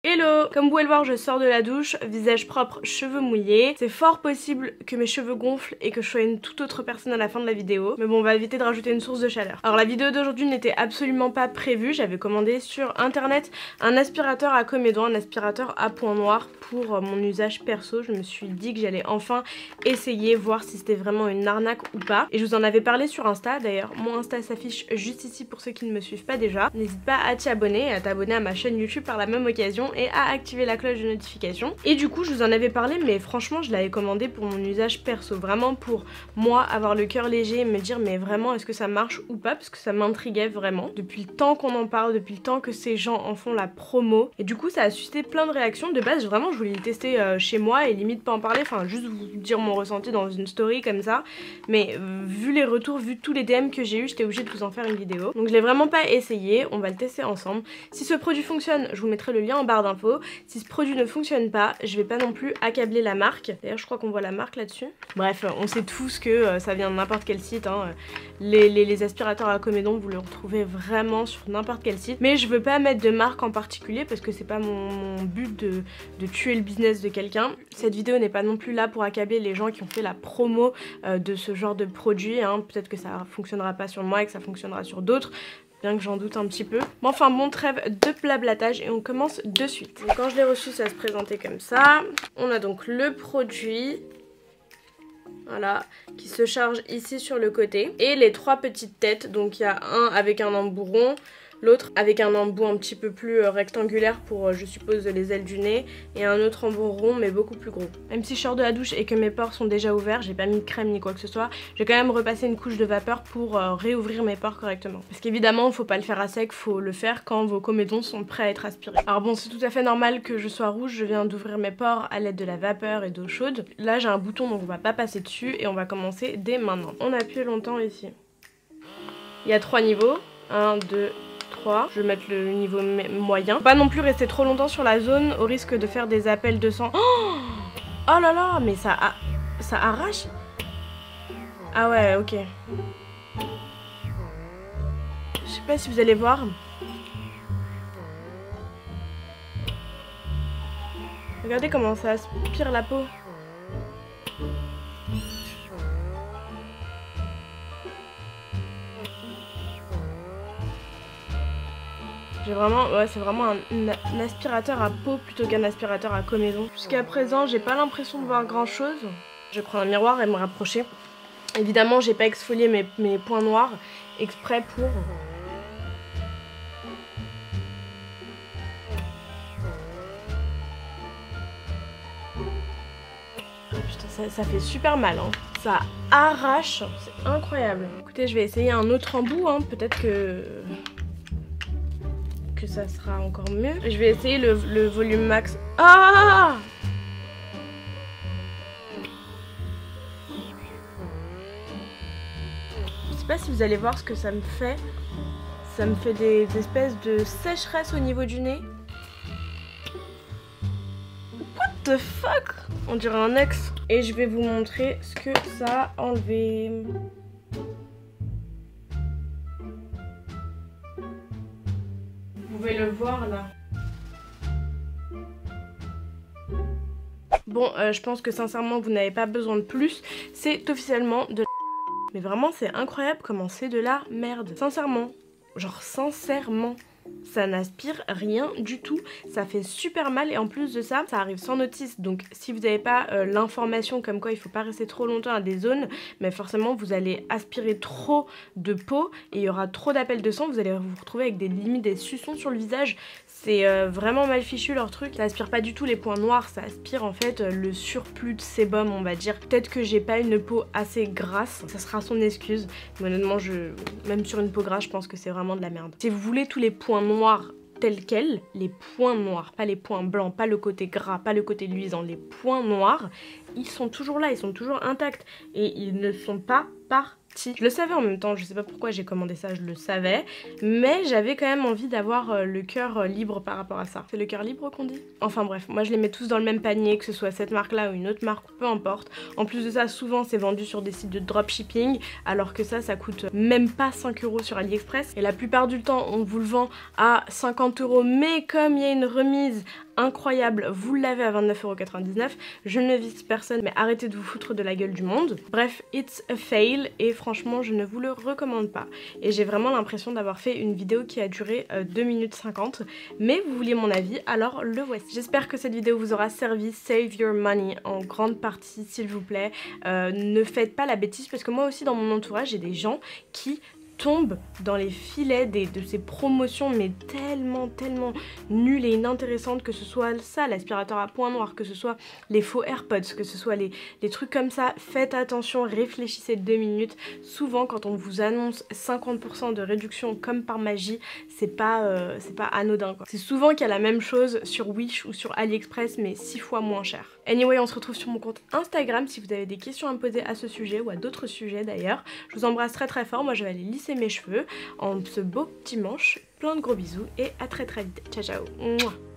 Hello! Comme vous pouvez le voir, je sors de la douche, visage propre, cheveux mouillés. C'est fort possible que mes cheveux gonflent et que je sois une toute autre personne à la fin de la vidéo. Mais bon, on va éviter de rajouter une source de chaleur. Alors la vidéo d'aujourd'hui n'était absolument pas prévue. J'avais commandé sur internet un aspirateur à comédon, un aspirateur à point noir pour mon usage perso. Je me suis dit que j'allais enfin essayer, voir si c'était vraiment une arnaque ou pas. Et je vous en avais parlé sur Insta. D'ailleurs, mon Insta s'affiche juste ici pour ceux qui ne me suivent pas déjà. N'hésite pas à t'y abonner et à t'abonner à ma chaîne YouTube par la même occasion et à activer la cloche de notification. Et du coup je vous en avais parlé, mais franchement je l'avais commandé pour mon usage perso, vraiment pour moi avoir le cœur léger et me dire mais vraiment est-ce que ça marche ou pas, parce que ça m'intriguait vraiment depuis le temps qu'on en parle, depuis le temps que ces gens en font la promo, et du coup ça a suscité plein de réactions. De base vraiment je voulais le tester chez moi et limite pas en parler, enfin juste vous dire mon ressenti dans une story comme ça, mais vu les retours, vu tous les DM que j'ai eu, j'étais obligée de vous en faire une vidéo. Donc je l'ai vraiment pas essayé, on va le tester ensemble. Si ce produit fonctionne, je vous mettrai le lien en barre d'infos. Si ce produit ne fonctionne pas, je vais pas non plus accabler la marque. D'ailleurs je crois qu'on voit la marque là-dessus. Bref, on sait tous que ça vient de n'importe quel site, hein. Les aspirateurs à comédon, vous les retrouvez vraiment sur n'importe quel site. Mais je veux pas mettre de marque en particulier parce que c'est pas mon but de tuer le business de quelqu'un. Cette vidéo n'est pas non plus là pour accabler les gens qui ont fait la promo de ce genre de produit, hein. Peut-être que ça fonctionnera pas sur moi et que ça fonctionnera sur d'autres, bien que j'en doute un petit peu. Mais enfin bon, trêve de blablatage et on commence de suite. Donc, quand je l'ai reçu, ça se présentait comme ça. On a donc le produit, voilà, qui se charge ici sur le côté. Et les trois petites têtes, donc il y a un avec un embout rond, l'autre avec un embout un petit peu plus rectangulaire pour, je suppose, les ailes du nez, et un autre embout rond mais beaucoup plus gros. Même si je sors de la douche et que mes pores sont déjà ouverts, j'ai pas mis de crème ni quoi que ce soit, j'ai quand même repassé une couche de vapeur pour réouvrir mes pores correctement. Parce qu'évidemment, faut pas le faire à sec, faut le faire quand vos comédons sont prêts à être aspirés. Alors bon, c'est tout à fait normal que je sois rouge, je viens d'ouvrir mes pores à l'aide de la vapeur et d'eau chaude. Là j'ai un bouton donc on va pas passer dessus et on va commencer dès maintenant. On appuie longtemps ici. Il y a 3 niveaux, 1, 2, 3. Je vais mettre le niveau moyen. Faut pas non plus rester trop longtemps sur la zone au risque de faire des appels de sang. Oh là là, mais ça arrache. Ah ouais, ok. Je sais pas si vous allez voir. Regardez comment ça aspire la peau. J'ai vraiment, ouais, c'est vraiment un aspirateur à peau plutôt qu'un aspirateur à comédon. Jusqu'à présent, j'ai pas l'impression de voir grand chose. Je vais prendre un miroir et me rapprocher. Évidemment, j'ai pas exfolié mes points noirs exprès pour... Putain, ça fait super mal, hein. Ça arrache, c'est incroyable. Écoutez, je vais essayer un autre embout, hein. Peut-être que ça sera encore mieux. Je vais essayer le volume max. Ah! Je sais pas si vous allez voir ce que ça me fait. Ça me fait des espèces de sécheresse au niveau du nez. What the fuck? On dirait un ex. Et je vais vous montrer ce que ça a enlevé. Vous pouvez le voir là. Bon, je pense que sincèrement vous n'avez pas besoin de plus. C'est officiellement de la... Mais vraiment c'est incroyable comment c'est de la merde. Sincèrement. Genre sincèrement. Ça n'aspire rien du tout, ça fait super mal et en plus de ça, ça arrive sans notice. Donc si vous n'avez pas l'information comme quoi il faut pas rester trop longtemps à des zones, mais forcément vous allez aspirer trop de peau et il y aura trop d'appels de sang, vous allez vous retrouver avec des limites des suçons sur le visage. C'est vraiment mal fichu leur truc. Ça aspire pas du tout les points noirs, ça aspire en fait le surplus de sébum, on va dire. Peut-être que j'ai pas une peau assez grasse, ça sera son excuse. Mais honnêtement, même sur une peau grasse, je pense que c'est vraiment de la merde. Si vous voulez tous les points noirs tels quels, les points noirs, pas les points blancs, pas le côté gras, pas le côté luisant, les points noirs, ils sont toujours là, ils sont toujours intacts et ils ne sont pas partis. petit. Je le savais en même temps, je sais pas pourquoi j'ai commandé ça, je le savais, mais j'avais quand même envie d'avoir le cœur libre par rapport à ça. C'est le cœur libre qu'on dit? Enfin bref, moi je les mets tous dans le même panier, que ce soit cette marque là ou une autre marque, peu importe. En plus de ça, souvent c'est vendu sur des sites de dropshipping, alors que ça coûte même pas 5 € sur AliExpress. Et la plupart du temps, on vous le vend à 50 €, mais comme il y a une remise incroyable, vous l'avez à 29,99 €. Je ne vise personne, mais arrêtez de vous foutre de la gueule du monde. Bref, it's a fail et franchement je ne vous le recommande pas. Et j'ai vraiment l'impression d'avoir fait une vidéo qui a duré 2 minutes 50, mais vous vouliez mon avis, alors le voici. J'espère que cette vidéo vous aura servi. Save your money en grande partie s'il vous plaît. Ne faites pas la bêtise, parce que moi aussi dans mon entourage j'ai des gens qui tombent dans les filets de ces promotions, mais tellement nulles et inintéressantes, que ce soit ça, l'aspirateur à point noir, que ce soit les faux AirPods, que ce soit les trucs comme ça. Faites attention, réfléchissez 2 minutes. Souvent quand on vous annonce 50% de réduction comme par magie, c'est pas anodin quoi. C'est souvent qu'il y a la même chose sur Wish ou sur AliExpress, mais 6 fois moins cher. Anyway, on se retrouve sur mon compte Instagram si vous avez des questions à me poser à ce sujet ou à d'autres sujets d'ailleurs. Je vous embrasse très fort, moi je vais aller lisser mes cheveux en ce beau dimanche. Plein de gros bisous et à très vite. Ciao ciao. Mouah.